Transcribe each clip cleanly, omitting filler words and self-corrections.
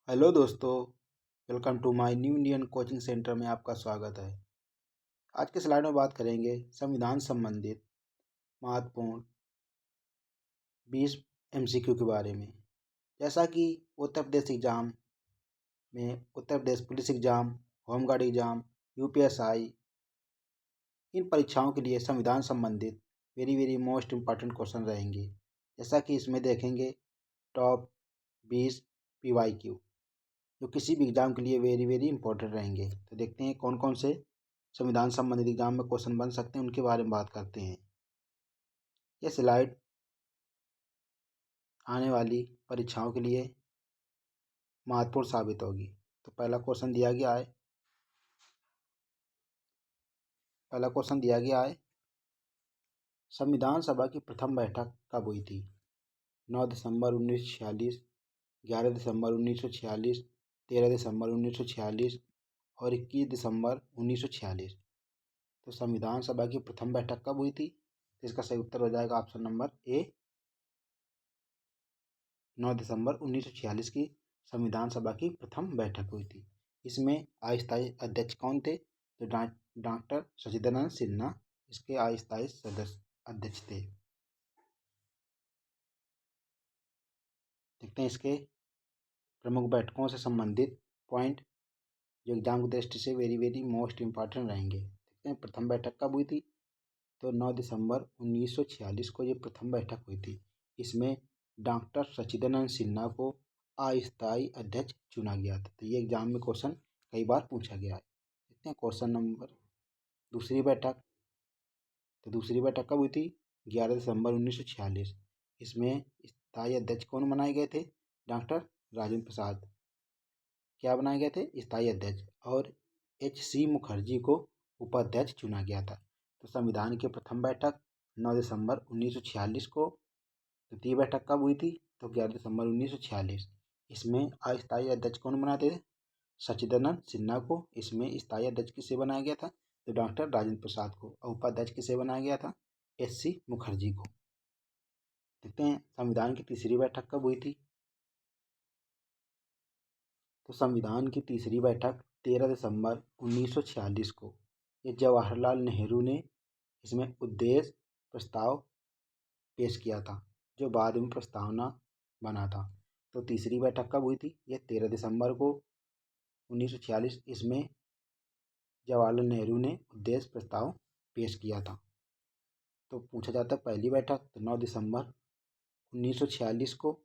Hello दोस्तों, welcome to my new Indian coaching centre में आपका स्वागत है। आज के स्लाइड में बात करेंगे संविधान संबंधित महत्वपूर्ण 20 एमसीक्यू के बारे में। जैसा कि उत्तर प्रदेश एग्जाम में Uttar Pradesh police exam, home guard exam, UPSI, इन परीक्षाओं के लिए संविधान संबंधित very very most important question रहेंगे। जैसा कि इसमें देखेंगे टॉप 20 पीवाईक्यू जो किसी भी एग्जाम के लिए वेरी वेरी इंपॉर्टेंट रहेंगे। तो देखते हैं कौन कौन से संविधान संबंधित एग्जाम में क्वेश्चन बन सकते हैं, उनके बारे में बात करते हैं। यह स्लाइड आने वाली परीक्षाओं के लिए महत्वपूर्ण साबित होगी। तो पहला क्वेश्चन दिया गया है संविधान सभा की प्रथम बैठक कब हुई थी? 9 दिसंबर 1946, 11 दिसंबर 1946, 13 दिसंबर 1946 और 21 दिसंबर 1946। तो संविधान सभा की प्रथम बैठक कब हुई थी? तो इसका सही उत्तर हो जाएगा ऑप्शन नंबर ए, 9 दिसंबर 1946 की संविधान सभा की प्रथम बैठक हुई थी। इसमें अस्थायी अध्यक्ष कौन थे? तो डॉक्टर सचिदानंद सिन्हा इसके अस्थायी सदस्य अध्यक्ष थे। देखते हैं इसके प्रमुख बैठकों से संबंधित पॉइंट जो एग्जाम की दृष्टि से वेरी वेरी मोस्ट इम्पॉर्टेंट रहेंगे। देखते हैं प्रथम बैठक कब हुई थी? तो 9 दिसंबर 1946 को ये प्रथम बैठक हुई थी। इसमें डॉक्टर सचिदानंद सिन्हा को अस्थायी अध्यक्ष चुना गया था। तो ये एग्जाम में क्वेश्चन कई बार पूछा गया है। देखते हैं क्वेश्चन नंबर दूसरी बैठक। तो दूसरी बैठक कब हुई थी? 11 दिसंबर 1946। इसमें स्थायी अध्यक्ष कौन बनाए गए थे? डॉक्टर राजेंद्र प्रसाद क्या बनाए गए थे? स्थायी अध्यक्ष। और H.C. मुखर्जी को उपाध्यक्ष चुना गया था। तो संविधान की प्रथम बैठक 9 दिसंबर 1946 को। द्वितीय बैठक कब हुई थी? तो 11 दिसंबर 1946। इसमें अस्थायी अध्यक्ष कौन बनाते थे? सचिदानंद सिन्हा को। इसमें स्थायी अध्यक्ष किसे बनाया गया था? तो डॉक्टर राजेंद्र प्रसाद को। और उपाध्यक्ष किसे बनाया गया था? H.C. मुखर्जी को। देखते हैं संविधान की तीसरी बैठक कब हुई थी? तो संविधान की तीसरी बैठक 13 दिसंबर 1946 को। ये जवाहरलाल नेहरू ने इसमें उद्देश्य प्रस्ताव पेश किया था, जो बाद में प्रस्तावना बना था। तो तीसरी बैठक कब हुई थी? ये 13 दिसंबर को 1946। इसमें जवाहरलाल नेहरू ने उद्देश्य प्रस्ताव पेश किया था। तो पूछा जाता है पहली बैठक तो 9 दिसंबर 1946 को।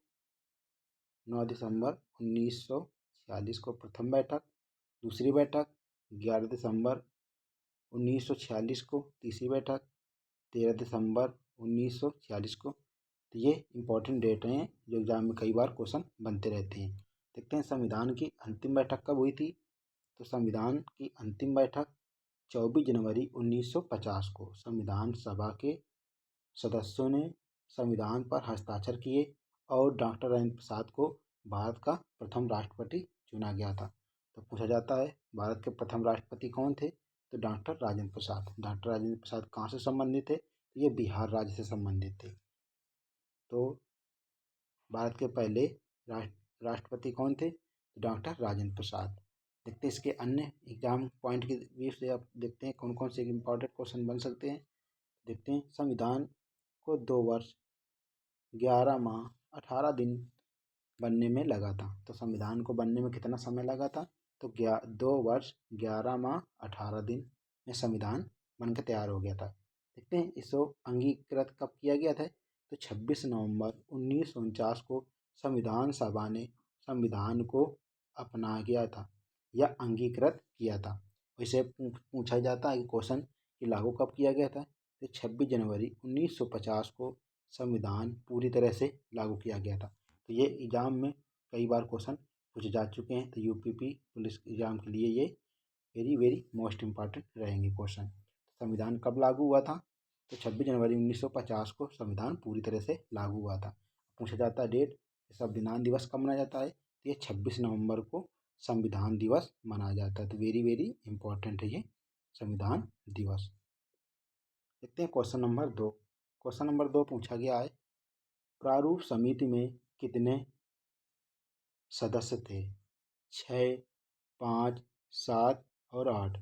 9 दिसंबर 1946 को प्रथम बैठक। दूसरी बैठक 11 दिसंबर 1946 को। तीसरी बैठक 13 दिसंबर 1946 को। तो ये इंपॉर्टेंट डेट हैं जो एग्जाम में कई बार क्वेश्चन बनते रहते हैं। देखते हैं संविधान की अंतिम बैठक कब हुई थी? तो संविधान की अंतिम बैठक 24 जनवरी 1950 को। संविधान सभा के सदस्यों ने संविधान पर हस्ताक्षर किए और डॉक्टर राजेंद्र प्रसाद को भारत का प्रथम राष्ट्रपति चुना गया था। तो पूछा जाता है भारत के प्रथम राष्ट्रपति कौन थे? तो डॉक्टर राजेंद्र प्रसाद। डॉक्टर राजेंद्र प्रसाद कहाँ से संबंधित थे? तो ये बिहार राज्य से संबंधित थे। तो भारत के पहले राष्ट्रपति कौन थे? तो डॉक्टर राजेंद्र प्रसाद। देखते हैं इसके अन्य एग्जाम पॉइंट के व्यू से आप देखते हैं कौन कौन से इंपॉर्टेंट क्वेश्चन बन सकते हैं। देखते हैं संविधान को 2 वर्ष 11 माह 18 दिन बनने में लगा था। तो संविधान को बनने में कितना समय लगा था? तो 2 वर्ष 11 माह 18 दिन में संविधान बनकर तैयार हो गया था। देखते हैं इसको अंगीकृत कब किया गया था? तो 26 नवंबर 1949 को संविधान सभा ने संविधान को अपना गया था या अंगीकृत किया था। इसे पूछा जाता है क्वेश्चन कि लागू कब किया गया था? तो 26 जनवरी 1950 को संविधान पूरी तरह से लागू किया गया था। तो ये एग्जाम में कई बार क्वेश्चन पूछे जा चुके हैं। तो यूपीपी पुलिस एग्जाम के लिए ये वेरी वेरी मोस्ट इम्पॉर्टेंट रहेंगे क्वेश्चन। संविधान कब लागू हुआ था? तो 26 जनवरी 1950 को संविधान पूरी तरह से लागू हुआ था। पूछा जाता है डेट, संविधान दिवस कब मनाया जाता है? तो ये 26 नवंबर को संविधान दिवस मनाया जाता है। तो वेरी वेरी इंपॉर्टेंट है ये संविधान दिवस। देखते हैं क्वेश्चन नंबर 2। क्वेश्चन नंबर 2 पूछा गया है प्रारूप समिति में कितने सदस्य थे? 6, 5, 7 और 8।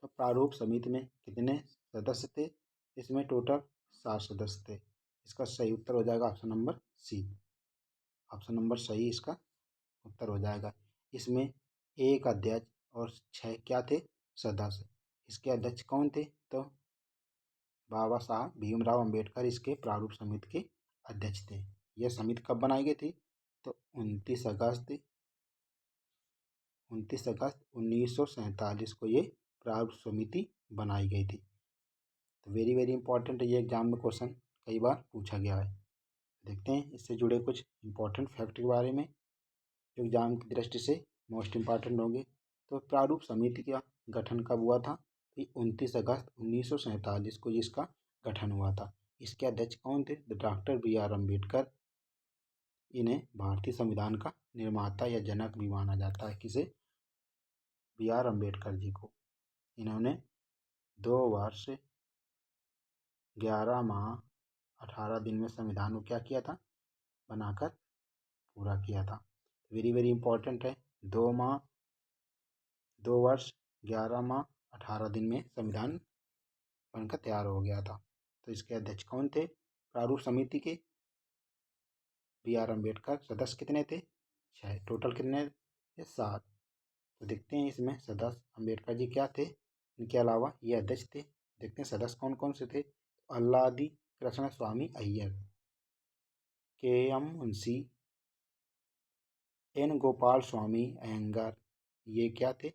तो प्रारूप समिति में कितने सदस्य थे? इसमें टोटल 7 सदस्य थे। इसका सही उत्तर हो जाएगा option number C. Option number सही इसका उत्तर हो जाएगा। इसमें एक अध्यक्ष और 6 क्या थे? सदस्य। इसके अध्यक्ष कौन थे? तो बाबा साहब भीमराव अंबेडकर इसके प्रारूप समिति के अध्यक्ष थे। यह समिति कब बनाई गई थी? तो 29 अगस्त 1947 को ये प्रारूप समिति बनाई गई थी। तो वेरी वेरी इंपॉर्टेंट है, ये एग्जाम में क्वेश्चन कई बार पूछा गया है। देखते हैं इससे जुड़े कुछ इंपॉर्टेंट फैक्ट के बारे में जो एग्जाम की दृष्टि से मोस्ट इम्पॉर्टेंट होंगे। तो प्रारूप समिति का गठन कब हुआ था? तो 29 अगस्त 1947 को इसका गठन हुआ था। इसके अध्यक्ष कौन थे? Doctor B R Ambedkar. इन्हें भारतीय संविधान का निर्माता या जनक भी माना जाता है। किसे? बी आर अम्बेडकर जी को। इन्होंने 2 वर्ष 11 माह 18 दिन में संविधान को क्या किया था? बनाकर पूरा किया था। वेरी वेरी इंपॉर्टेंट है। 2 वर्ष 11 माह 18 दिन में संविधान बनकर तैयार हो गया था। तो इसके अध्यक्ष कौन थे प्रारूप समिति के? B R Ambedkar. सदस्य कितने थे? 6। टोटल कितने थे? 7। तो देखते हैं इसमें सदस्य अम्बेडकर जी क्या थे, इनके अलावा ये अध्यक्ष थे। देखते हैं सदस्य कौन कौन से थे। अल्लादी कृष्ण स्वामी अय्यर, के एम मुंशी, एन गोपाल स्वामी अयंगार, ये क्या थे?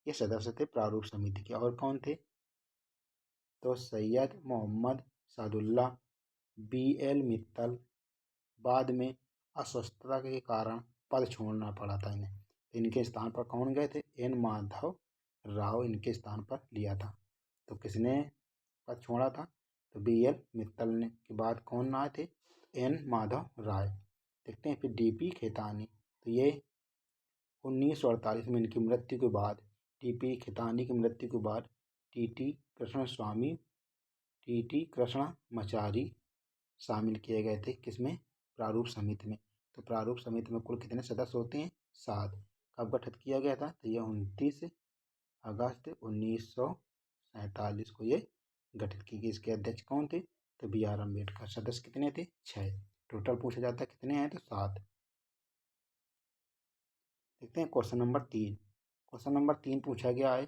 ये सदस्य थे प्रारूप समिति के। और कौन थे? तो सैयद मोहम्मद सादुल्ला, बी एल मित्तल। बाद में अस्वस्थता के कारण पद छोड़ना पड़ा था इन्हें। इनके स्थान पर कौन गए थे? एन माधव राव इनके स्थान पर लिया था। तो किसने पद छोड़ा था? तो बी एल मित्तल ने। के बाद कौन आए थे? एन माधव राय। देखते हैं फिर डी पी खेतानी। तो ये 1948 में इनकी मृत्यु के बाद, टी पी खेतानी की मृत्यु के बाद टी टी कृष्ण स्वामी, टी टी कृष्णमाचारी शामिल किए गए थे। किसमें? प्रारूप समिति में। तो प्रारूप समिति में कुल कितने सदस्य होते हैं? 7। कब गठित किया गया था? तो यह 29 अगस्त 1947 को ये गठित की गई। इसके अध्यक्ष कौन थे? तो बी आर अम्बेडकर। सदस्य कितने थे? 6। टोटल पूछा जाता है कितने हैं? तो 7। देखते हैं क्वेश्चन नंबर 3। क्वेश्चन नंबर 3 पूछा गया है,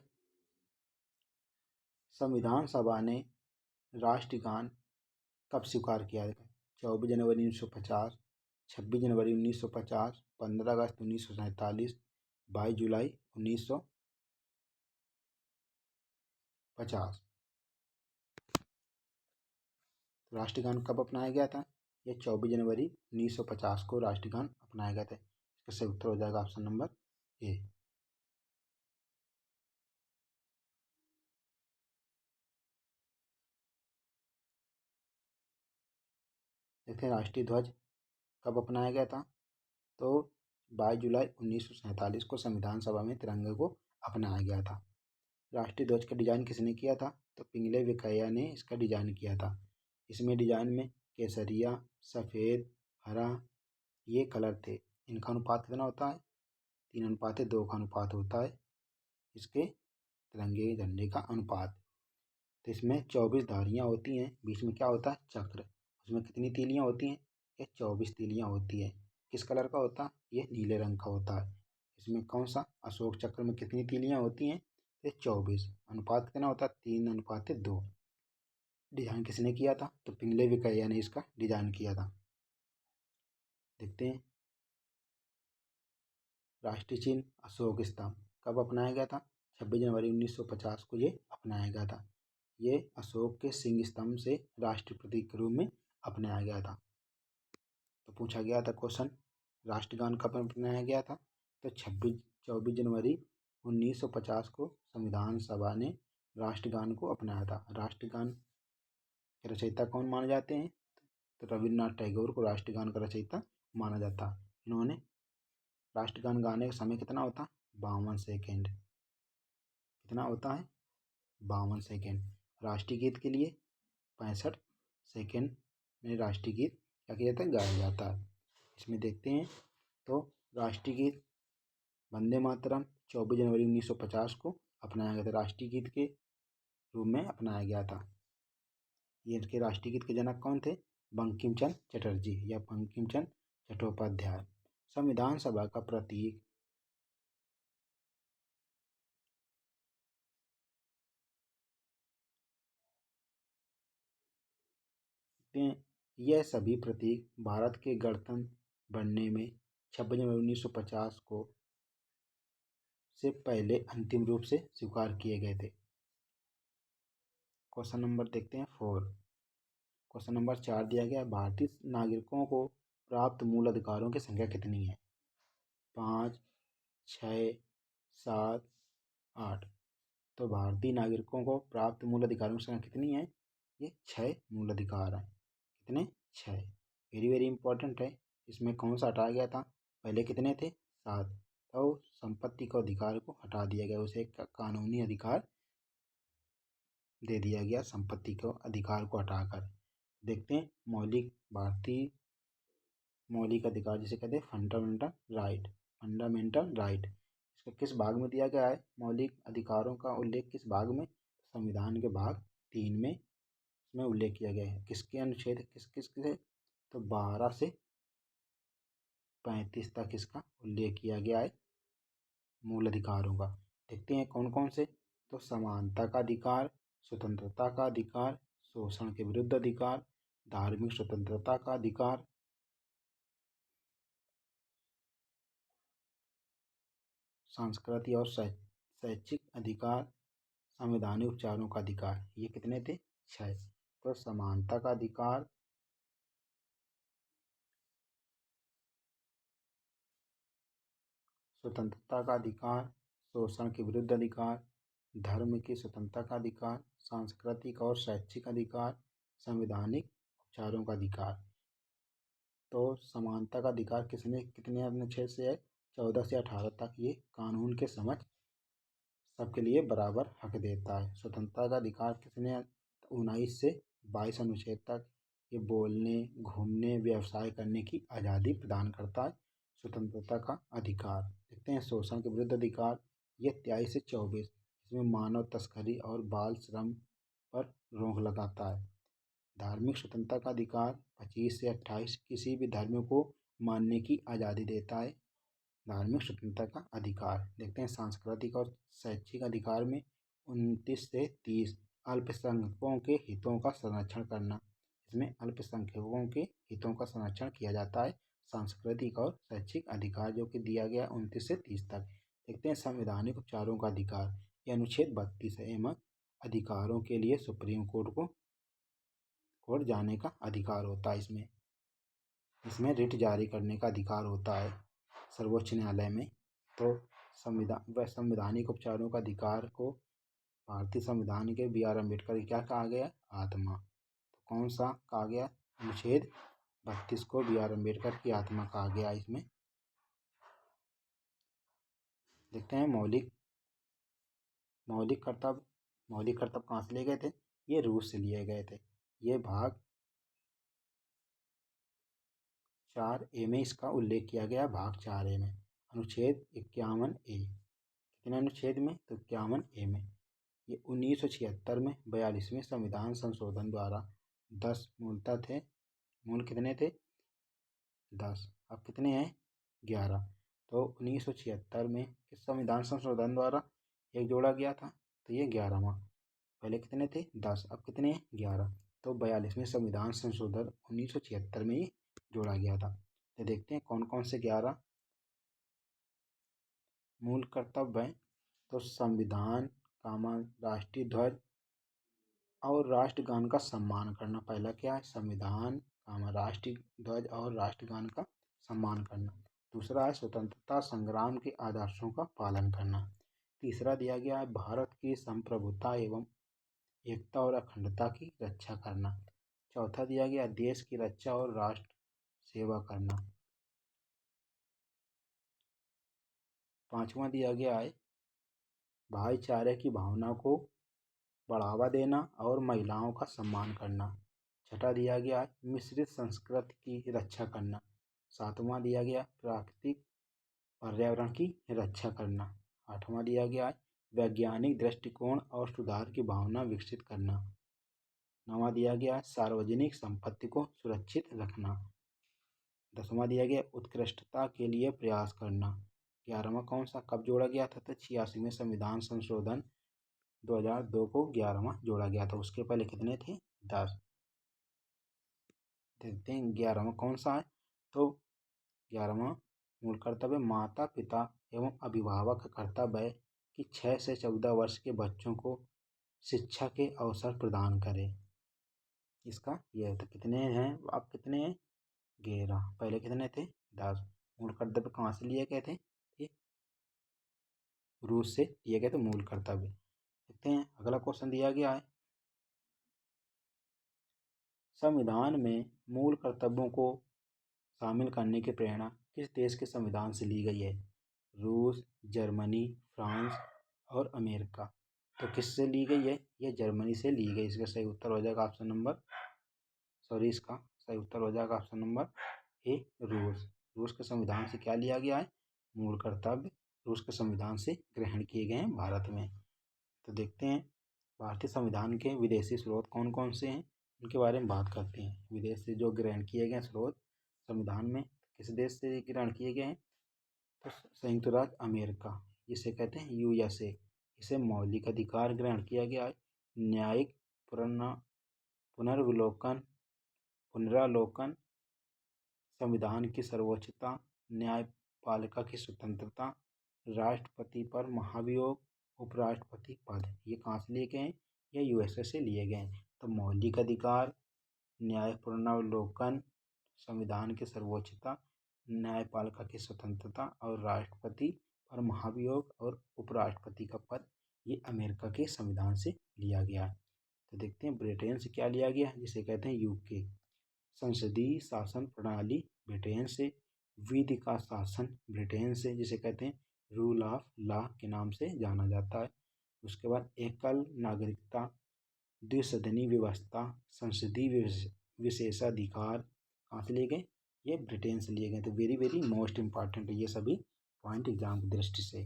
संविधान सभा ने राष्ट्रगान कब स्वीकार किया था? 24 जनवरी 1950, 26 जनवरी 1950, 15 अगस्त 1947, 22 जुलाई 1950। तो राष्ट्रगान कब अपनाया गया था? यह 24 जनवरी 1950 को राष्ट्रगान अपनाया गया था। इसका सही उत्तर हो जाएगा ऑप्शन नंबर ए। देखते हैं राष्ट्रीय ध्वज कब अपनाया गया था? तो 22 जुलाई 1947 को संविधान सभा में तिरंगे को अपनाया गया था। राष्ट्रीय ध्वज का डिजाइन किसने किया था? तो पिंगले वेंकैया ने इसका डिजाइन किया था। इसमें डिजाइन में केसरिया, सफ़ेद, हरा ये कलर थे। इनका अनुपात कितना होता है? 3:2 का अनुपात होता है इसके तिरंगे झंडे का अनुपात। तो इसमें 24 धारियाँ होती हैं, बीच में क्या होता है? चक्र। उसमें कितनी तीलियाँ होती हैं? ये 24 तीलियाँ होती हैं। किस कलर का होता है? ये नीले रंग का होता है। इसमें कौन सा? अशोक चक्र में कितनी तीलियाँ होती हैं? ये 24। अनुपात कितना होता है? 3:2। डिजाइन किसने किया था? तो पिंगले वेंकैया ने इसका डिजाइन किया था। देखते हैं राष्ट्रीय चिन्ह अशोक स्तंभ कब अपनाया गया था? 26 जनवरी 1950 को ये अपनाया गया था। ये अशोक के सिंह स्तंभ से राष्ट्रीय प्रतीक के रूप में अपनाया गया था। तो पूछा गया था क्वेश्चन, राष्ट्रगान कब अपनाया गया था? तो 24 जनवरी 1950 को संविधान सभा ने राष्ट्रगान को अपनाया था। राष्ट्रगान के रचयिता कौन माने जाते हैं? तो रविन्द्रनाथ टैगोर को राष्ट्रगान का रचयिता माना जाता। इन्होंने राष्ट्रगान गाने का समय कितना होता है? 52 सेकेंड। कितना होता है? 52 सेकेंड। राष्ट्रीय गीत के लिए 65 सेकेंड में राष्ट्रीय गीत क्या किया जाता है? गाया जाता है। इसमें देखते हैं तो राष्ट्रीय गीत वंदे मातरम 24 जनवरी 1950 को अपनाया गया था, राष्ट्रीय गीत के रूप में अपनाया गया था। ये इनके राष्ट्रीय गीत के जनक कौन थे? बंकिम चंद्र चटर्जी या बंकिम चंद्र चट्टोपाध्याय। संविधान सभा का प्रतीक यह सभी प्रतीक भारत के गणतंत्र बनने में 26 जनवरी 1950 को से पहले अंतिम रूप से स्वीकार किए गए थे। क्वेश्चन नंबर देखते हैं 4। क्वेश्चन नंबर 4 दिया गया है, भारतीय नागरिकों को प्राप्त मूल अधिकारों की संख्या कितनी है? 5, 6, 7, 8। तो भारतीय नागरिकों को प्राप्त मूल अधिकारों की संख्या कितनी है? ये 6 मूल अधिकार हैं। कितने? 6। वेरी वेरी इंपॉर्टेंट है। इसमें कौन सा हटाया गया था? पहले कितने थे? 7। तो संपत्ति के अधिकार को हटा दिया गया, उसे कानूनी अधिकार दे दिया गया, संपत्ति के अधिकार को हटाकर। देखते हैं भारतीय मौलिक अधिकार जिसे कहते हैं फंडामेंटल राइट। फंडामेंटल राइट इसका किस भाग में दिया गया है? मौलिक अधिकारों का उल्लेख किस भाग में? संविधान के भाग 3 में इसमें उल्लेख किया गया है। किसके अनुच्छेद किस किस के? तो 12 से 35 तक इसका उल्लेख किया गया है मूल अधिकारों का। देखते हैं कौन कौन से। तो समानता का अधिकार, स्वतंत्रता का अधिकार, शोषण के विरुद्ध अधिकार, धार्मिक स्वतंत्रता का अधिकार, सांस्कृतिक और शैक्षिक अधिकार, संवैधानिक उपचारों का अधिकार। ये कितने थे? 6। तो समानता का अधिकार, स्वतंत्रता का अधिकार, शोषण के विरुद्ध अधिकार, धर्म की स्वतंत्रता का अधिकार, सांस्कृतिक और शैक्षिक अधिकार, संवैधानिक उपचारों का अधिकार। तो समानता का अधिकार किसने कितने अनुच्छेद से है? 14 से 18 तक। ये कानून के समक्ष सबके लिए बराबर हक देता है। स्वतंत्रता का अधिकार किसने? 19 से 22 अनुच्छेद तक। ये बोलने, घूमने, व्यवसाय करने की आज़ादी प्रदान करता है। स्वतंत्रता का अधिकार। देखते हैं शोषण के विरुद्ध अधिकार, ये 23 से 24। इसमें मानव तस्करी और बाल श्रम पर रोक लगाता है। धार्मिक स्वतंत्रता का अधिकार 25 से 28, किसी भी धर्म को मानने की आज़ादी देता है। धार्मिक स्वतंत्रता का अधिकार। देखते हैं सांस्कृतिक और शैक्षिक अधिकार में 29 से 30, अल्पसंख्यकों के हितों का संरक्षण करना। इसमें अल्पसंख्यकों के हितों का संरक्षण किया जाता है। सांस्कृतिक और शैक्षिक अधिकार जो कि दिया गया 29 से 30 तक। देखते हैं संवैधानिक उपचारों का अधिकार, ये अनुच्छेद 32 है। एवं अधिकारों के लिए सुप्रीम कोर्ट जाने का अधिकार होता है। इसमें रिट जारी करने का अधिकार होता है सर्वोच्च न्यायालय में। तो संवैधानिक उपचारों का अधिकार को भारतीय संविधान के B.R. अम्बेडकर क्या कहा गया? आत्मा। तो कौन सा कहा गया? अनुच्छेद 32 को B.R. अम्बेडकर की आत्मा कहा गया। इसमें देखते हैं मौलिक कर्तव्य कहाँ से लिए गए थे? ये रूस से लिए गए थे। ये भाग 4A में इसका उल्लेख किया गया। भाग 4A में अनुच्छेद 51A। कितने अनुच्छेद में? तो 51A में। ये 1976 में 42वें संविधान संशोधन द्वारा 10 मूलतः थे। मूल कितने थे? 10। अब कितने हैं? 11। तो 1976 में किस संविधान संशोधन द्वारा एक जोड़ा गया था? तो ये 11वां। पहले कितने थे? 10। अब कितने हैं? 11। तो 42वें संविधान संशोधन 1976 में ही जोड़ा गया था। तो देखते हैं कौन कौन से 11 मूल कर्तव्य हैं। तो संविधान, राष्ट्रीय ध्वज और राष्ट्रगान का सम्मान करना। पहला क्या है? संविधान, राष्ट्रीय ध्वज और राष्ट्रगान का सम्मान करना। दूसरा है स्वतंत्रता संग्राम के आदर्शों का पालन करना। तीसरा दिया गया है भारत की संप्रभुता एवं एकता और अखंडता की रक्षा करना। चौथा दिया गया देश की रक्षा और राष्ट्र सेवा करना। पांचवा दिया गया है भाईचारे की भावना को बढ़ावा देना और महिलाओं का सम्मान करना। छठा दिया गया है मिश्रित संस्कृति की रक्षा करना। सातवां दिया गया प्राकृतिक पर्यावरण की रक्षा करना। 8वां दिया गया है वैज्ञानिक दृष्टिकोण और सुधार की भावना विकसित करना। 9वां दिया गया है सार्वजनिक संपत्ति को सुरक्षित रखना। 10वां दिया गया उत्कृष्टता के लिए प्रयास करना। 11वां कौन सा कब जोड़ा गया था? तो 86वें संविधान संशोधन 2002 को 11वां जोड़ा गया था। उसके पहले कितने थे? 10। देखते हैं 11वां कौन सा है। तो 11वां मूल कर्तव्य माता पिता एवं अभिभावक का कर्तव्य है कि 6 से 14 वर्ष के बच्चों को शिक्षा के अवसर प्रदान करें। इसका यह तो कितने हैं? अब कितने हैं? 11। पहले कितने थे? 10। मूल कर्तव्य कहाँ से लिए गए थे? ये रूस से लिए गए थे मूल कर्तव्य। देखते हैं अगला क्वेश्चन दिया गया है संविधान में मूल कर्तव्यों को शामिल करने की प्रेरणा किस देश के संविधान से ली गई है? रूस, जर्मनी, फ्रांस और अमेरिका। तो किससे ली गई है? यह जर्मनी से ली गई। इसका सही उत्तर हो जाएगा ऑप्शन नंबर इसका सही उत्तर हो जाएगा ऑप्शन नंबर ए रूस। रूस के संविधान से क्या लिया गया है? मूल कर्तव्य रूस के संविधान से ग्रहण किए गए हैं भारत में। तो देखते हैं भारतीय संविधान के विदेशी स्रोत कौन कौन से हैं, उनके बारे में बात करते हैं। विदेश से जो ग्रहण किए गए स्रोत संविधान में किस देश से ग्रहण किए गए हैं? तो संयुक्त राज्य अमेरिका, जिसे कहते हैं यूएसए। इसे मौलिक अधिकार ग्रहण किया गया है। न्यायिक पुनर्विलोकन पुनरावलोकन, संविधान की सर्वोच्चता, न्यायपालिका की स्वतंत्रता, राष्ट्रपति पर महाभियोग, उपराष्ट्रपति पद, ये कहाँ से लिए गए हैं? ये यूएसए से लिए गए हैं। तो मौलिक अधिकार, न्याय पुनरावलोकन, संविधान की सर्वोच्चता, न्यायपालिका की स्वतंत्रता और राष्ट्रपति पर महाभियोग और उपराष्ट्रपति का पद, ये अमेरिका के संविधान से लिया गया है। तो देखते हैं ब्रिटेन से क्या लिया गया, जिसे कहते हैं यूके। संसदीय शासन प्रणाली ब्रिटेन से, विधि का शासन ब्रिटेन से, जिसे कहते हैं रूल ऑफ लॉ के नाम से जाना जाता है। उसके बाद एकल नागरिकता, द्विसदनी व्यवस्था, संसदीय विशेषाधिकार कहाँ से लिए गए? ये ब्रिटेन से लिए गए। तो वेरी वेरी मोस्ट इंपॉर्टेंट है ये सभी पॉइंट एग्जाम की दृष्टि से।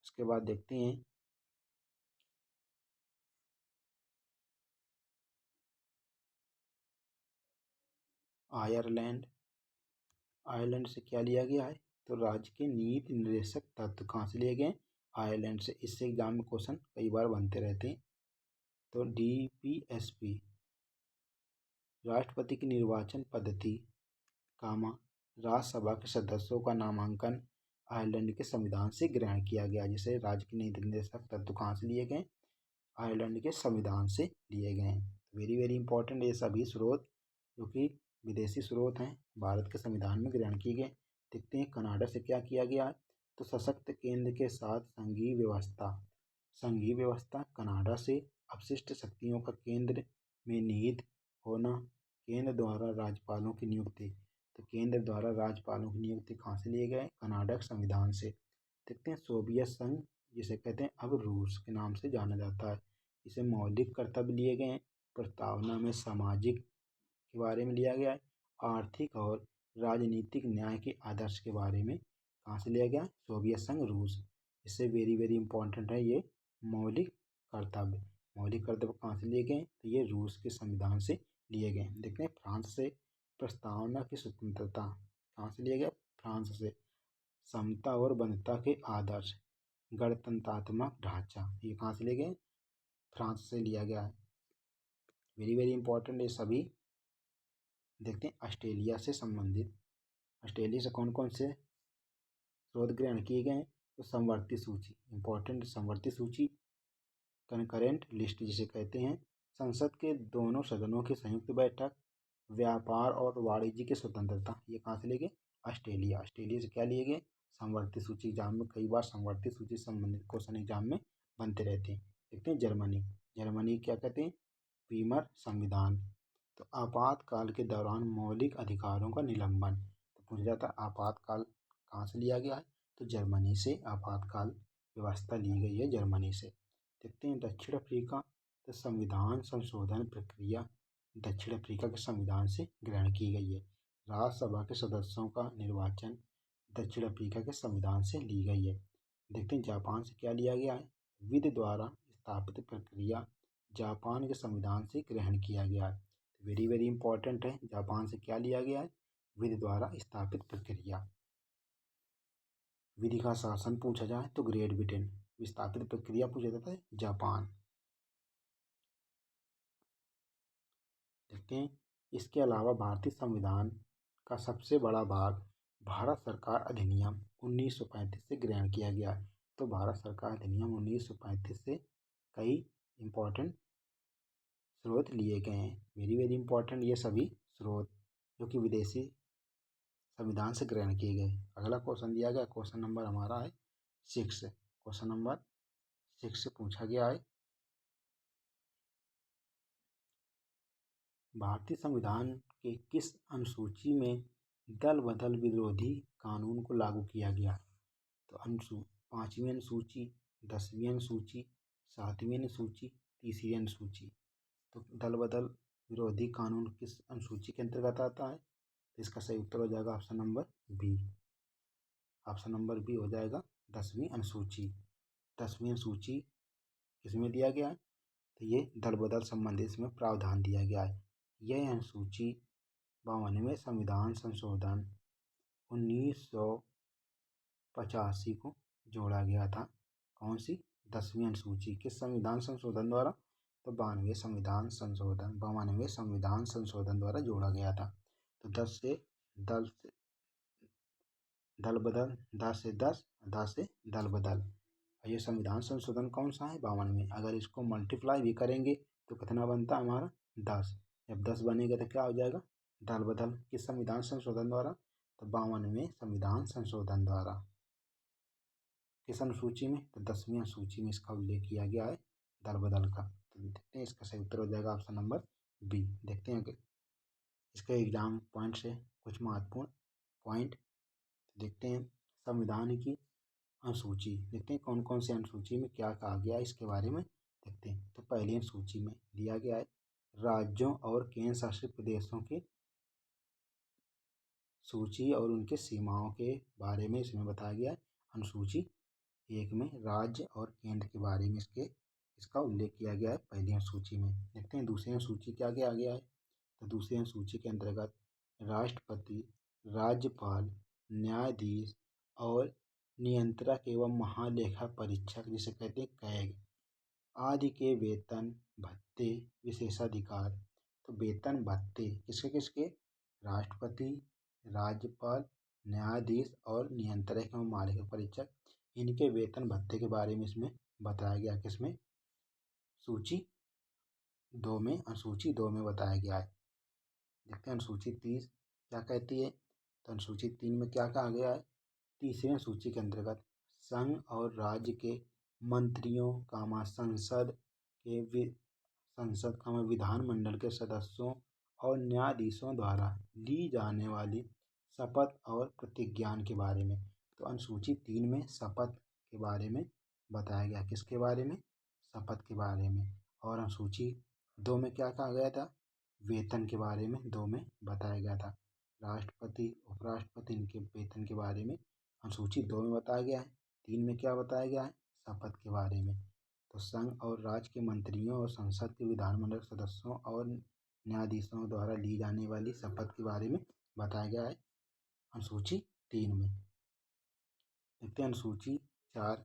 उसके बाद देखते हैं आयरलैंड। आयरलैंड से क्या लिया गया है? तो राज्य के नीति निर्देशक तत्व कहाँ से लिए गए? आयरलैंड से। इससे एग्जाम में क्वेश्चन कई बार बनते रहते हैं। तो DPSP राष्ट्रपति की निर्वाचन पद्धति, राज्यसभा के सदस्यों का नामांकन आयरलैंड के संविधान से ग्रहण किया गया। जिसे राज्य के नीति निर्देशक तत्व कहाँ से लिए गए? आयरलैंड के संविधान से लिए गए हैं। वेरी वेरी इंपॉर्टेंट ये सभी स्रोत जो कि विदेशी स्रोत हैं भारत के संविधान में ग्रहण किए गए। देखते हैं कनाडा से क्या किया गया है। तो सशक्त केंद्र के साथ संघीय व्यवस्था कनाडा से, अपशिष्ट शक्तियों का केंद्र में निहित होना, केंद्र द्वारा राज्यपालों की नियुक्ति। तो केंद्र द्वारा राज्यपालों की नियुक्ति कहाँ से लिए गए? कनाडा के संविधान से। देखते हैं सोवियत संघ, जिसे कहते हैं अब रूस के नाम से जाना जाता है। इसे मौलिक कर्तव्य लिए गए हैं। प्रस्तावना में सामाजिक के बारे में लिया गया है। आर्थिक और राजनीतिक न्याय के आदर्श के बारे में कहाँ से लिया गया? सोवियत संघ रूस। इससे वेरी वेरी इंपॉर्टेंट है ये मौलिक कर्तव्य। मौलिक कर्तव्य कहाँ से लिए गए? तो ये रूस के संविधान से लिए गए। देखते हैं फ्रांस से प्रस्तावना की स्वतंत्रता कहाँ से लिया गया? फ्रांस से। समता और बंधुता के आदर्श, गणतंत्रात्मक ढांचा, ये कहाँ से लिए गए? फ्रांस से लिया गया है। वेरी वेरी इंपॉर्टेंट ये सभी। देखते हैं ऑस्ट्रेलिया से संबंधित। ऑस्ट्रेलिया से कौन कौन से स्रोत ग्रहण किए गए हैं? तो समवर्ती सूची इंपॉर्टेंट, समवर्ती सूची, कनकरेंट लिस्ट जिसे कहते हैं, संसद के दोनों सदनों की संयुक्त बैठक, व्यापार और वाणिज्य की स्वतंत्रता, ये कहाँ से लिए गए? ऑस्ट्रेलिया। ऑस्ट्रेलिया से क्या लिए गए? समवर्ती सूची। एग्जाम में कई बार समवर्ती सूची से संबंधित क्वेश्चन एग्जाम में बनते रहते हैं। देखते हैं जर्मनी। जर्मनी क्या कहते हैं? वीमर संविधान। तो आपातकाल के दौरान मौलिक अधिकारों का निलंबन। तो पूछा जाता है आपातकाल कहाँ से लिया गया है? तो जर्मनी से आपातकाल व्यवस्था ली गई है जर्मनी से। देखते हैं दक्षिण अफ्रीका। तो संविधान संशोधन प्रक्रिया दक्षिण अफ्रीका के संविधान से ग्रहण की गई है। राज्यसभा के सदस्यों का निर्वाचन दक्षिण अफ्रीका के संविधान से ली गई है। देखते हैं जापान से क्या लिया गया है। विधि द्वारा स्थापित प्रक्रिया जापान के संविधान से ग्रहण किया गया है। वेरी वेरी इंपॉर्टेंट है। जापान से क्या लिया गया है? विधि द्वारा स्थापित प्रक्रिया। विधि का शासन पूछा जाए तो ग्रेट ब्रिटेन। विस्थापित प्रक्रिया पूछा जाता है जापान। देखते हैं इसके अलावा भारतीय संविधान का सबसे बड़ा भाग भारत सरकार अधिनियम 1935 से ग्रहण किया गया है। तो भारत सरकार अधिनियम 1935 से कई इंपॉर्टेंट स्रोत लिए गए हैं। वेरी वेरी इंपॉर्टेंट ये सभी स्रोत जो कि विदेशी संविधान से ग्रहण किए गए। अगला क्वेश्चन दिया गया, क्वेश्चन नंबर हमारा है 6। क्वेश्चन नंबर 6 से पूछा गया है भारतीय संविधान के किस अनुसूची में दल बदल विरोधी कानून को लागू किया गया? तो 5वीं अनुसूची, 10वीं अनुसूची, 7वीं अनुसूची, तीसरी अनुसूची। तो दल बदल विरोधी कानून किस अनुसूची के अंतर्गत आता है? तो इसका सही उत्तर हो जाएगा option number B. Option number B हो जाएगा 10वीं अनुसूची। 10वीं अनुसूची किसमें दिया गया है? तो ये दल बदल संबंधित इसमें प्रावधान दिया गया है। यह अनुसूची 52वें संविधान संशोधन 1985 को जोड़ा गया था। कौन सी? 10वीं अनुसूची किस संविधान संशोधन द्वारा? तो 52वें संविधान संशोधन द्वारा जोड़ा गया था। तो दल बदल, 10 से 10, 10 से दल बदल। और ये संविधान संशोधन कौन सा है? 52वें। अगर इसको मल्टीप्लाई भी करेंगे तो कितना बनता है हमारा? 10। जब 10 बनेगा तो क्या हो जाएगा? दल बदल। किस संविधान संशोधन द्वारा? तो 52वें संविधान संशोधन द्वारा। किस अनुसूची में? तो 10वीं अनुसूची में इसका उल्लेख किया गया है दल बदल का। तो देखते हैं इसका सही उत्तर हो जाएगा ऑप्शन नंबर बी। देखते हैं कि इसके एग्जाम पॉइंट से कुछ महत्वपूर्ण पॉइंट देखते हैं। संविधान की अनुसूची देखते हैं कौन कौन सी अनुसूची में क्या कहा गया है इसके बारे में देखते हैं। तो पहली अनुसूची में दिया गया है राज्यों और केंद्र शासित प्रदेशों की सूची और उनके सीमाओं के बारे में इसमें बताया गया है। अनुसूची 1 में राज्य और केंद्र के बारे में इसका उल्लेख किया गया है पहली अनुसूची में। देखते हैं दूसरी अनुसूची क्या क्या आ गया है। तो दूसरी अनुसूची के अंतर्गत राष्ट्रपति, राज्यपाल, न्यायाधीश और नियंत्रक एवं महालेखा परीक्षक जिसे कहते हैं कैग आदि के वेतन भत्ते विशेषाधिकार। तो वेतन भत्ते किसके किसके? राष्ट्रपति, राज्यपाल, न्यायाधीश और नियंत्रक एवं महालेखा परीक्षक, इनके वेतन भत्ते के बारे में इसमें बताया गया। किसमें? सूची 2 में, अनुसूची 2 में बताया गया है। देखते हैं अनुसूची 30 क्या कहती है। तो अनुसूची 3 में क्या कहा गया है? तीसरी अनुसूची के अंतर्गत संघ और राज्य के मंत्रियों संसद विधानमंडल के सदस्यों और न्यायाधीशों द्वारा ली जाने वाली शपथ और प्रतिज्ञान के बारे में। तो अनुसूची 3 में शपथ के बारे में बताया गया। किसके बारे में? शपथ के बारे में। और अनुसूची 2 में क्या कहा गया था? वेतन के बारे में 2 में बताया गया था। राष्ट्रपति, उपराष्ट्रपति, इनके वेतन के बारे में अनुसूची 2 में बताया गया है। 3 में क्या बताया गया है? शपथ के बारे में। तो संघ और राज्य के मंत्रियों और संसद के विधानमंडल सदस्यों और न्यायाधीशों द्वारा ली जाने वाली शपथ के बारे में बताया गया है अनुसूची 3 में। देखते हैं अनुसूची 4।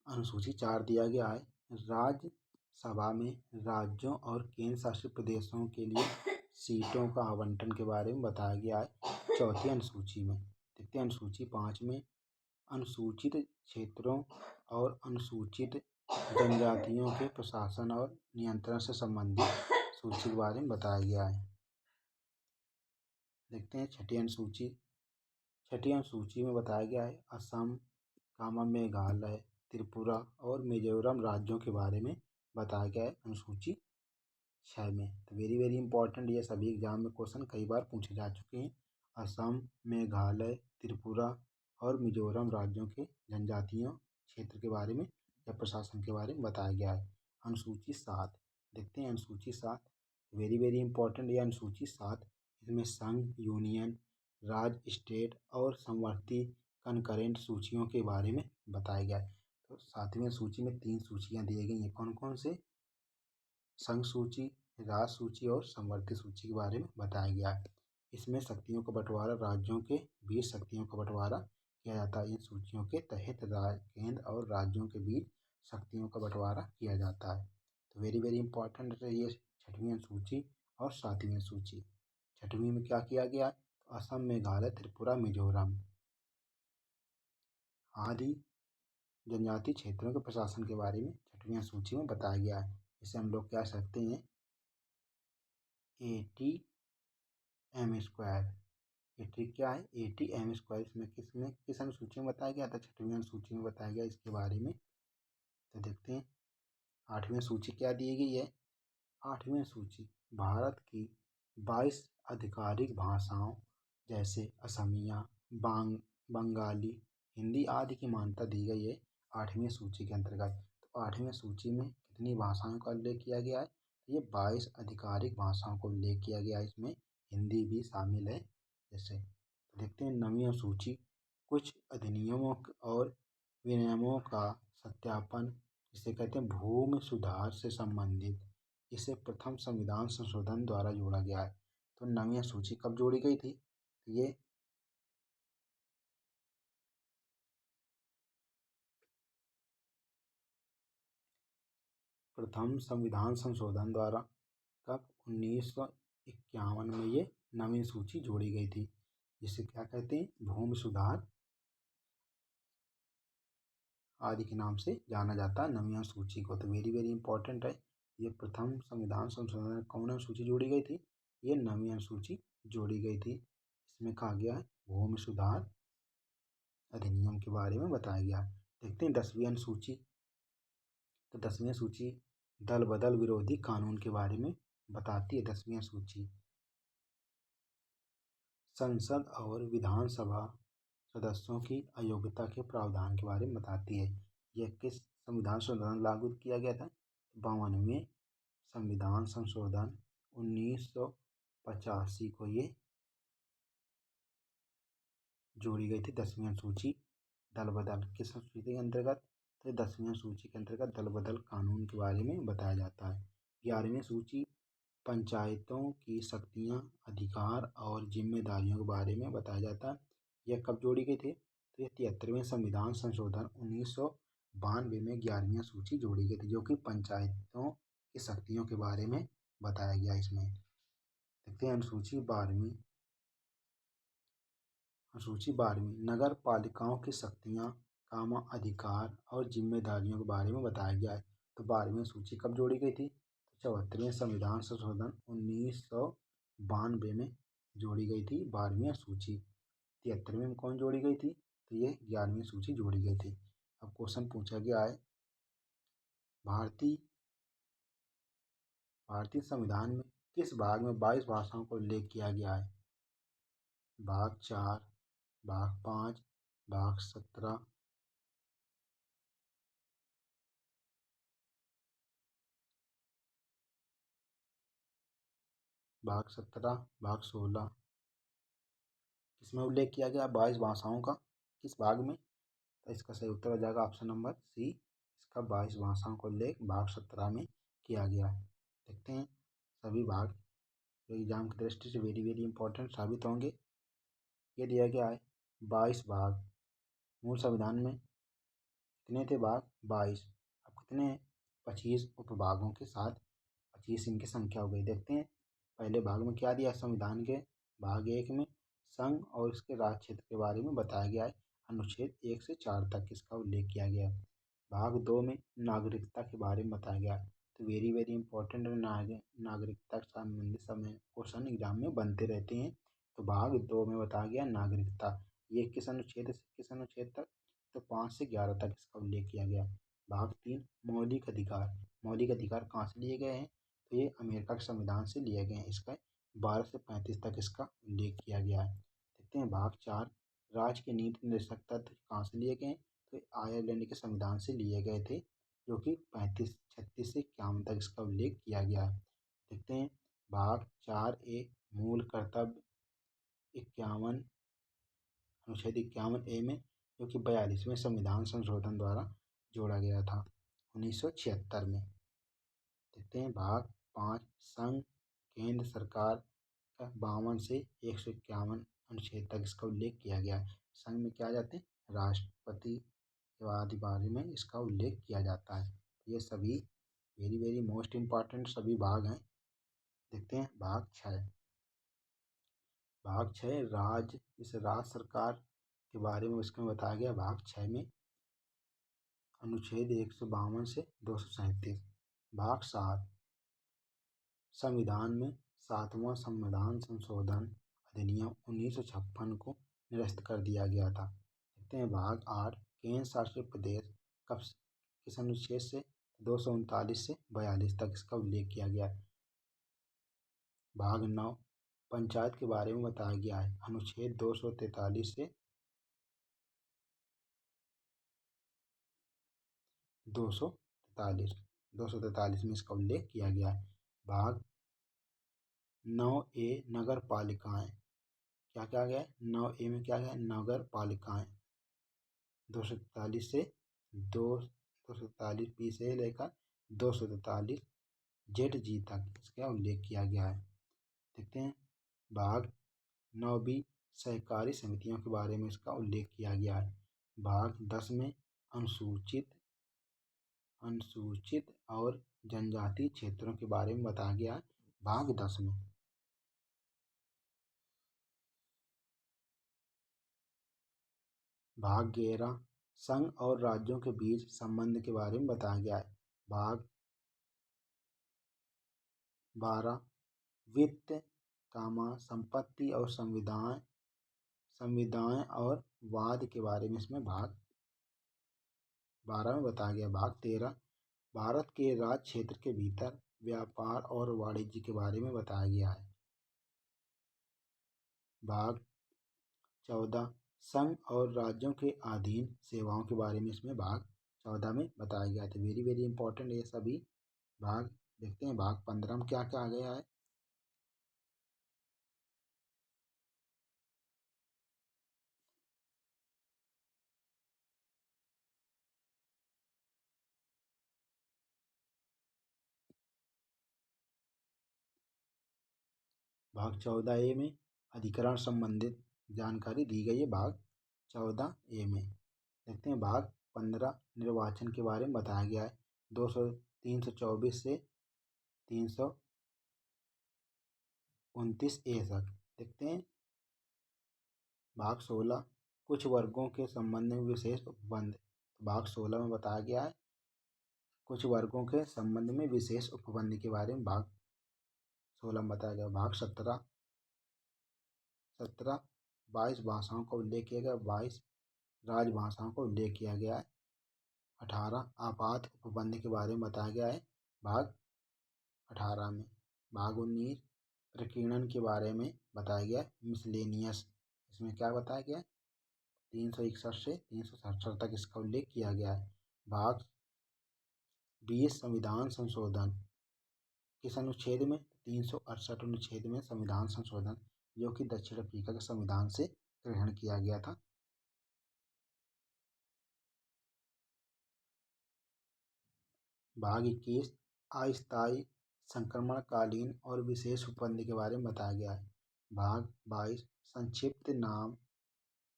अनुसूची 4 दिया गया है राज्यसभा में राज्यों और केंद्र शासित प्रदेशों के लिए सीटों का आवंटन के बारे में बताया गया है चौथी अनुसूची में। देखते हैं अनुसूची 5 में अनुसूचित क्षेत्रों और अनुसूचित जनजातियों के प्रशासन और नियंत्रण से संबंधित सूची के बारे में बताया गया है। देखते हैं छठी अनुसूची। छठी अनुसूची में बताया गया है असम, मेघालय, त्रिपुरा और मिजोरम राज्यों के बारे में बताया गया है अनुसूची 6 में। तो वेरी वेरी इंपॉर्टेंट, ये सभी एग्जाम में क्वेश्चन कई बार पूछे जा चुके हैं। असम, मेघालय, त्रिपुरा और मिजोरम राज्यों के जनजातियों क्षेत्र के बारे में या प्रशासन के बारे में बताया गया है। अनुसूची 7 देखते हैं अनुसूची 7, वेरी वेरी इंपॉर्टेंट ये अनुसूची 7। इसमें संघ, यूनियन, राज्य, स्टेट और समवर्ती कनकरेंट सूचियों के बारे में बताया गया है। तो 7वीं सूची में 3 सूचियां दी गई हैं, कौन कौन से? संघ सूची, राज्य सूची और समवर्ती सूची के बारे में बताया गया है। इसमें शक्तियों का बंटवारा, राज्यों के बीच शक्तियों का बंटवारा किया जाता है। इन सूचियों के तहत केंद्र और राज्यों के बीच शक्तियों का बंटवारा किया जाता है। तो वेरी वेरी इंपॉर्टेंट है ये 6वीं अनुसूची और 7वीं अनुसूची। 6वीं में क्या किया गया? तो असम, मेघालय, त्रिपुरा, मिजोरम आदि जनजातीय क्षेत्रों के प्रशासन के बारे में 6वीं अनुसूची में बताया गया है। इसे हम लोग कह सकते हैं ATM²। ये ट्रिक क्या है? ATM²। इसमें किस अनुसूची में बताया गया था? 6वीं अनुसूची में बताया गया इसके बारे में। तो देखते हैं 8वीं सूची क्या दी गई है। 8वीं सूची भारत की 22 आधिकारिक भाषाओं जैसे असमिया, बंगाली, हिंदी आदि की मान्यता दी गई है 8वीं सूची के अंतर्गत। तो 8वीं सूची में कितनी भाषाओं का उल्लेख किया गया है? ये 22 आधिकारिक भाषाओं को उल्लेख किया गया है। इसमें हिंदी भी शामिल है। जैसे तो देखते हैं 9वीं सूची, कुछ अधिनियमों और विनियमों का सत्यापन, जिसे कहते हैं भूमि सुधार से संबंधित। इसे प्रथम संविधान संशोधन द्वारा जोड़ा गया है। तो 9वीं सूची कब जोड़ी गई थी? ये प्रथम संविधान संशोधन द्वारा कब? 1951 में ये 9वीं सूची जोड़ी गई थी, जिसे क्या कहते हैं? भूमि सुधार आदि के नाम से जाना जाता है 9वीं सूची को। तो वेरी वेरी इंपॉर्टेंट है ये प्रथम संविधान संशोधन कौन अनुसूची जोड़ी गई थी? ये 9वीं अनुसूची जोड़ी गई थी। इसमें कहा गया है भूमि सुधार अधिनियम के बारे में बताया गया है। देखते हैं 10वीं अनुसूची। तो 10वीं सूची दल बदल विरोधी कानून के बारे में बताती है। 10वीं सूची संसद और विधानसभा सदस्यों की अयोग्यता के प्रावधान के बारे में बताती है। यह किस संविधान संशोधन लागू किया गया था? 52वें संविधान संशोधन 1985 को ये जोड़ी गई थी 10वीं अनुसूची दल बदल किस अनुसूची के अंतर्गत? तो 10वीं अनुसूची के अंतर्गत दल बदल कानून के बारे में बताया जाता है। 11वीं सूची पंचायतों की शक्तियाँ, अधिकार और जिम्मेदारियों के बारे में बताया जाता है। यह कब जोड़ी गई थी? तो ये 73वें संविधान संशोधन 1992 में 11वीं सूची जोड़ी गई थी, जो कि पंचायतों की शक्तियों के बारे में बताया गया। इसमें देखते हैं अनुसूची 12वीं। अनुसूची 12वीं नगर पालिकाओं की शक्तियाँ, अधिकार और जिम्मेदारियों के बारे में बताया गया है। तो 12वीं सूची कब जोड़ी गई थी? तो 74वें संविधान संशोधन 1992 में जोड़ी गई थी 12वीं सूची। 73वें में कौन जोड़ी गई थी? तो ये 11वीं सूची जोड़ी गई थी। अब क्वेश्चन पूछा गया है भारतीय संविधान में किस भाग में 22 भाषाओं को उल्लेख किया गया है? भाग 4, भाग 5, भाग 17, भाग 17, भाग 16 किसमें उल्लेख किया गया 22 भाषाओं का? किस भाग में? तो इसका सही उत्तर हो जाएगा ऑप्शन नंबर सी। इसका 22 भाषाओं का उल्लेख भाग 17 में किया गया है। देखते हैं सभी भाग जो एग्जाम की दृष्टि से वेरी वेरी इंपॉर्टेंट साबित होंगे। ये दिया गया है 22 भाग। मूल संविधान में कितने थे भाग? 22। अब कितने हैं? 25 उपभागों के साथ 25 इनकी संख्या हो गई। देखते हैं पहले भाग में क्या दिया संविधान के। भाग 1 में संघ और इसके राज्य क्षेत्र के बारे में बताया गया है। अनुच्छेद 1 से 4 तक इसका उल्लेख किया गया है। भाग 2 में नागरिकता के बारे में बताया गया है। तो वेरी वेरी इंपॉर्टेंट नागरिकता से संबंधित समय क्वेश्चन एग्जाम में बनते रहते हैं। तो भाग 2 में बताया गया नागरिकता। ये किस अनुच्छेद से किस अनुच्छेद तक? तो 5 से 11 तक इसका उल्लेख किया गया। भाग 3 मौलिक अधिकार। मौलिक अधिकार कहाँ से लिए गए हैं? तो ये अमेरिका के संविधान से लिए गए हैं। इसका 12 से 35 तक इसका उल्लेख किया गया है। देखते हैं भाग 4 राज्य के नीति निर्देशक तत्व कहाँ से लिए गए हैं? तो आयरलैंड के संविधान से लिए गए थे। जो कि 35-36 से 51 तक इसका उल्लेख किया गया है। देखते हैं भाग 4A मूल कर्तव्य 51, अनुच्छेद 51A में, जो कि 42वें संविधान संशोधन द्वारा जोड़ा गया था 1976 में। देखते हैं भाग 5 संघ केंद्र सरकार का 52 से 151 अनुच्छेद तक इसका उल्लेख किया गया है। संघ में क्या आ जाते हैं, राष्ट्रपति आदि बारे में इसका उल्लेख किया जाता है। ये सभी वेरी वेरी मोस्ट इम्पॉर्टेंट सभी भाग हैं। देखते हैं भाग 6। भाग 6 राज्य, इस राज्य सरकार के बारे में इसमें बताया गया भाग 6 में, अनुच्छेद 152 से 237। भाग 7 संविधान में 7वां संविधान संशोधन अधिनियम 1956 को निरस्त कर दिया गया था। देखते हैं भाग 8 केंद्र शासित प्रदेश कब किस अनुच्छेद से 239 से 42 तक इसका उल्लेख किया गया है। भाग 9 पंचायत के बारे में बताया गया है, अनुच्छेद 243 से 243 में इसका उल्लेख किया गया है। भाग 9A नगर पालिकाएं, क्या क्या गया है 9A में, क्या गया नगर पालिकाएं 243 से 243 B से लेकर 243 ZG तक इसका उल्लेख किया गया है। देखते हैं भाग 9B सहकारी समितियों के बारे में इसका उल्लेख किया गया है। भाग 10 में अनुसूचित और जनजातीय क्षेत्रों के बारे में बताया गया है। भाग 10 में भाग 11 संघ और राज्यों के बीच संबंध के बारे में बताया गया है। भाग 12 वित्त, संपत्ति और संविदाएं और वाद के बारे में इसमें भाग 12 में बताया गया। भाग 13 भारत के राज्य क्षेत्र के भीतर व्यापार और वाणिज्य के बारे में बताया गया है। भाग 14 संघ और राज्यों के अधीन सेवाओं के बारे में इसमें भाग 14 में बताया गया था। वेरी वेरी इंपॉर्टेंट ये सभी भाग। देखते हैं भाग 15 में क्या क्या आ गया है। भाग 14A में अधिकरण संबंधित जानकारी दी गई है। भाग 14A में देखते हैं भाग 15 निर्वाचन के बारे में बताया गया है, 324 से 329A तक। देखते हैं भाग 16 कुछ वर्गों के संबंध में विशेष उपबंध। भाग 16 में बताया गया है कुछ वर्गों के संबंध में विशेष उपबंध के बारे में भाग 16 में बताया गया। भाग 17 22 भाषाओं का उल्लेख किया गया, 22 राजभाषाओं का उल्लेख किया गया है। 18 आपात उपबंध के बारे में बताया गया है भाग 18 में। भाग 19 प्रकीर्णन के बारे में बताया गया है, मिसलेनियस। इसमें क्या बताया गया है 361 से 367 तक इसका उल्लेख किया गया है। भाग 20 संविधान संशोधन किस अनुच्छेद में 368 अनुच्छेद में संविधान संशोधन, जो कि दक्षिण अफ्रीका के संविधान से ग्रहण किया गया था। भाग 21 अस्थायी संक्रमणकालीन और विशेष उपबंध के बारे में बताया गया है। भाग 22 संक्षिप्त नाम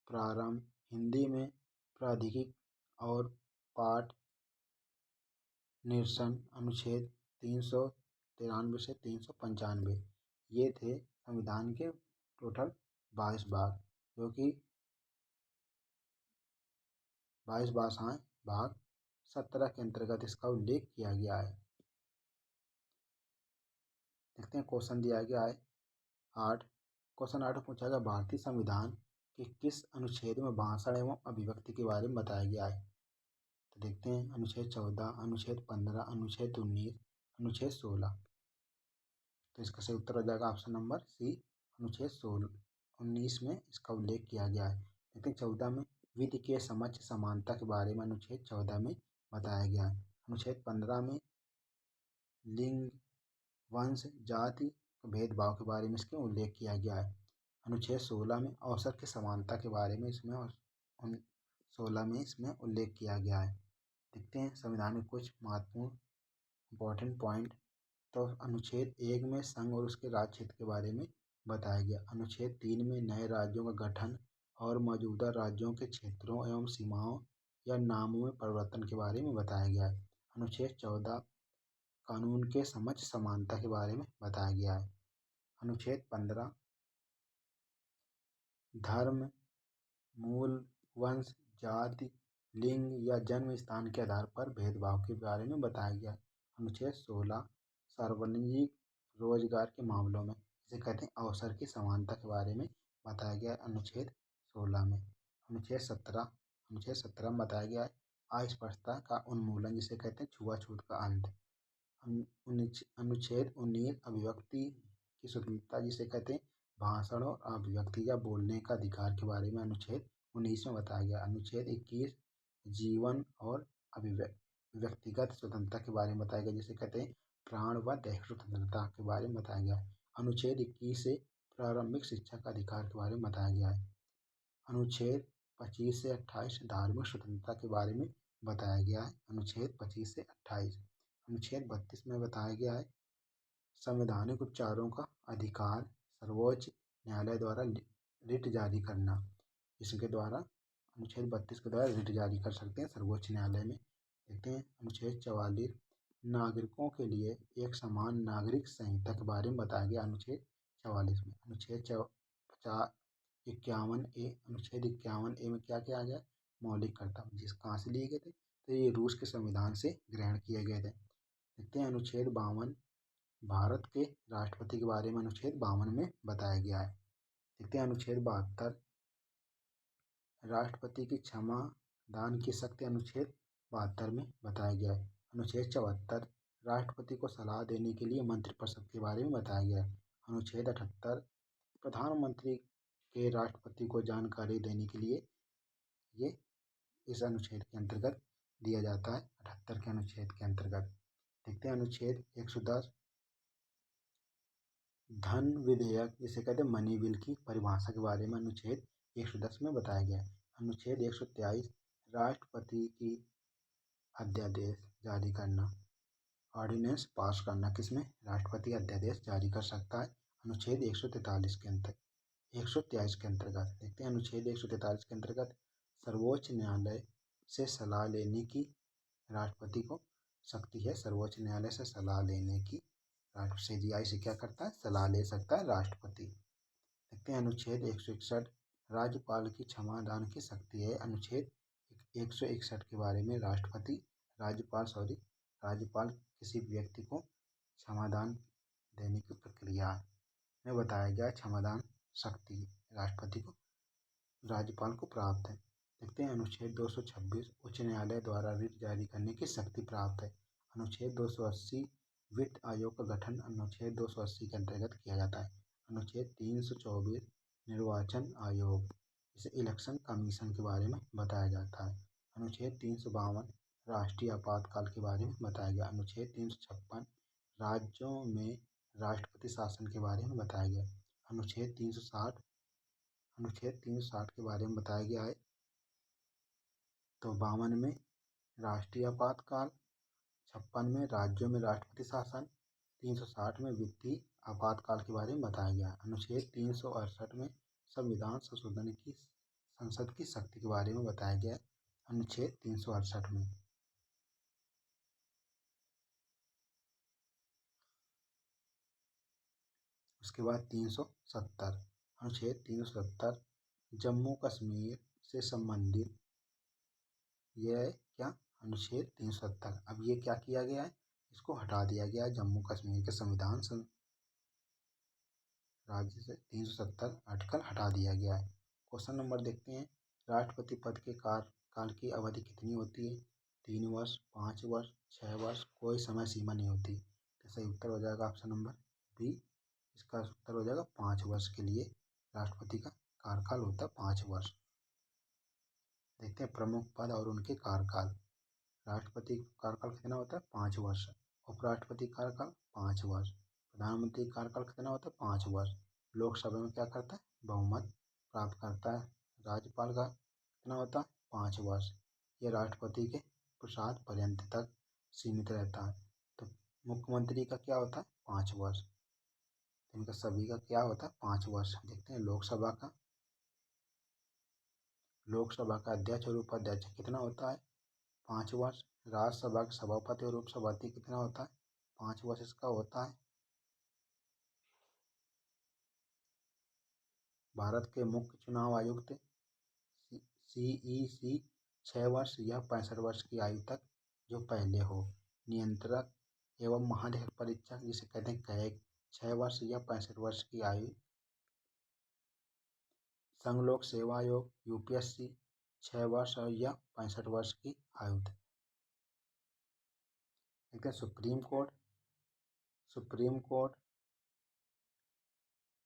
प्रारंभ हिंदी में प्राधिकृत और पाठ निरसन, अनुच्छेद 393 से 395। ये थे संविधान के टोटल 22 भाग, जो कि 22 भाषाएं। भाग 17 के अंतर्गत इसका उल्लेख किया गया है। देखते हैं क्वेश्चन दिया गया है 8। क्वेश्चन 8 में पूछा गया भारतीय संविधान के किस अनुच्छेद में भाषण एवं अभिव्यक्ति के बारे में बताया गया है। तो देखते हैं अनुच्छेद 14, अनुच्छेद 15, अनुच्छेद 19, अनुच्छेद 16। तो इसका सही उत्तर हो जाएगा ऑप्शन नंबर सी, अनुच्छेद 19 में इसका उल्लेख किया गया है। लेकिन 14 में विधि के समक्ष समानता के बारे में अनुच्छेद 14 में बताया गया है। अनुच्छेद 15 में लिंग, वंश, जाति, भेदभाव के बारे में इसके उल्लेख किया गया है। अनुच्छेद 16 में अवसर की समानता के बारे में इसमें 16 में इसमें उल्लेख किया गया है। देखते हैं संविधान में कुछ महत्वपूर्ण इंपॉर्टेंट पॉइंट। तो अनुच्छेद 1 में संघ और उसके राज्य क्षेत्र के बारे में बताया गया। अनुच्छेद 3 में नए राज्यों का गठन और मौजूदा राज्यों के क्षेत्रों एवं सीमाओं या नामों में परिवर्तन के बारे में बताया गया है। अनुच्छेद 14 कानून के समक्ष समानता के बारे में बताया गया है। अनुच्छेद 15 धर्म, मूल, वंश, जाति, लिंग या जन्म स्थान के आधार पर भेदभाव के बारे में बताया गया है। अनुच्छेद 16 सार्वजनिक रोजगार के मामलों में जिसे कहते हैं अवसर की समानता के बारे में बताया गया है। अनुच्छेद 16 में अनुच्छेद 17 में बताया गया है अस्पृश्यता का उन्मूलन जिसे कहते हैं छुआछूत का अंत। अनुच्छेद 19 अभिव्यक्ति की स्वतंत्रता जिसे कहते हैं भाषण और अभिव्यक्ति या बोलने का अधिकार के बारे में अनुच्छेद 19 में बताया गया। अनुच्छेद 21 जीवन और व्यक्तिगत स्वतंत्रता के बारे में बताया गया जिसे कहते हैं प्राण व दैहिक स्वतंत्रता के बारे में बताया गया है। अनुच्छेद 21 से प्रारंभिक शिक्षा का अधिकार के बारे में बताया गया है। अनुच्छेद 25 से 28 धार्मिक स्वतंत्रता के बारे में बताया गया है। अनुच्छेद 25 से 28 अनुच्छेद 32 में बताया गया है संवैधानिक उपचारों का अधिकार, सर्वोच्च न्यायालय द्वारा रिट जारी करना। इसके द्वारा अनुच्छेद 32 के द्वारा रिट जारी कर सकते हैं सर्वोच्च न्यायालय में। देखते हैं अनुच्छेद 44 नागरिकों के लिए एक समान नागरिक संहिता के बारे में बताया गया अनुच्छेद 44 में। अनुच्छेद 51A में क्या किया गया मौलिक कर्तव्य जिस कहाँ से लिए गए थे तो ये रूस के संविधान से ग्रहण किए गए थे। देखते हैं अनुच्छेद 52 भारत के राष्ट्रपति के बारे में अनुच्छेद 52 में बताया गया है। देखते हैं अनुच्छेद 72 राष्ट्रपति की क्षमा दान की शक्ति अनुच्छेद 72 में बताया गया है। अनुच्छेद 74 राष्ट्रपति को सलाह देने के लिए मंत्रिपरिषद के बारे में बताया गया है। अनुच्छेद 78 प्रधानमंत्री के राष्ट्रपति को जानकारी देने के लिए ये इस अनुच्छेद के अंतर्गत दिया जाता है 78 के अनुच्छेद के अंतर्गत। देखते हैं अनुच्छेद 110 धन विधेयक जिसे कहते हैं मनी बिल की परिभाषा के बारे में अनुच्छेद 110 में बताया गया है। अनुच्छेद 123 राष्ट्रपति की अध्यादेश जारी करना, ऑर्डिनेंस पास करना किसमें राष्ट्रपति अध्यादेश जारी कर सकता है अनुच्छेद 143 के अंतर्गत 123 के अंतर्गत। देखते हैं अनुच्छेद 143 के अंतर्गत सर्वोच्च न्यायालय से सलाह लेने की राष्ट्रपति को शक्ति है। सर्वोच्च न्यायालय से सलाह लेने की सीजीआई से क्या करता है सलाह ले सकता है राष्ट्रपति। देखते हैं अनुच्छेद 161 राज्यपाल की क्षमा दान की शक्ति है। अनुच्छेद 161 के बारे में राज्यपाल किसी व्यक्ति को क्षमादान देने की प्रक्रिया में बताया गया क्षमादान शक्ति राष्ट्रपति को राज्यपाल को प्राप्त है। देखते हैं अनुच्छेद 226 उच्च न्यायालय द्वारा रिट जारी करने की शक्ति प्राप्त है। अनुच्छेद 280 वित्त आयोग का गठन अनुच्छेद 280 के अंतर्गत किया जाता है। अनुच्छेद 324 निर्वाचन आयोग इसे इलेक्शन कमीशन के बारे में बताया जाता है। अनुच्छेद 352 राष्ट्रीय आपातकाल के बारे में बताया गया। अनुच्छेद 356 राज्यों में राष्ट्रपति शासन के बारे में बताया गया। अनुच्छेद 360 के बारे में बताया गया है। तो 52 में राष्ट्रीय आपातकाल, 56 में राज्यों में राष्ट्रपति शासन, 360 में वित्तीय आपातकाल के बारे में बताया गया। अनुच्छेद 368 में संविधान संशोधन की संसद की शक्ति के बारे में बताया गया अनुच्छेद 368 में। उसके बाद 370 अनुच्छेद 370 जम्मू कश्मीर से संबंधित यह क्या अनुच्छेद 370 अब ये क्या किया गया है इसको हटा दिया गया है जम्मू कश्मीर के संविधान राज्य से 370 आर्टिकल हटा दिया गया है। क्वेश्चन नंबर देखते हैं राष्ट्रपति पद के कार्यकाल की अवधि कितनी होती है 3 वर्ष 5 वर्ष 6 वर्ष कोई समय सीमा नहीं होती। तो सही उत्तर हो जाएगा ऑप्शन नंबर बी। इसका उत्तर हो जाएगा 5 वर्ष के लिए राष्ट्रपति का कार्यकाल होता है 5 वर्ष। देखते हैं प्रमुख पद और उनके कार्यकाल। राष्ट्रपति का कार्यकाल कितना होता है? 5 वर्ष। उपराष्ट्रपति का कार्यकाल 5 वर्ष। प्रधानमंत्री का कार्यकाल कितना होता है? 5 वर्ष। लोकसभा में क्या करता है? बहुमत प्राप्त करता है। राज्यपाल का कितना होता है? 5 वर्ष। यह राष्ट्रपति के प्रसाद पर्यंत तक सीमित रहता है। तो मुख्यमंत्री का क्या होता है? 5 वर्ष। तो इनका सभी का क्या होता है? 5 वर्ष। देखते हैं लोकसभा का अध्यक्ष और उपाध्यक्ष कितना होता है? 5 वर्ष। राज्यसभा के सभापति और उपसभापति कितना होता है? 5 वर्ष इसका होता है। भारत के मुख्य चुनाव आयुक्त CEC 6 वर्ष या 65 वर्ष की आयु तक जो पहले हो। नियंत्रक एवं महालेखा परीक्षक जिसे कहते हैं कैग 6 वर्ष या 65 वर्ष की आयु। संघ लोक सेवा आयोग UPSC 6 वर्ष या 65 वर्ष की आयु तक। Supreme court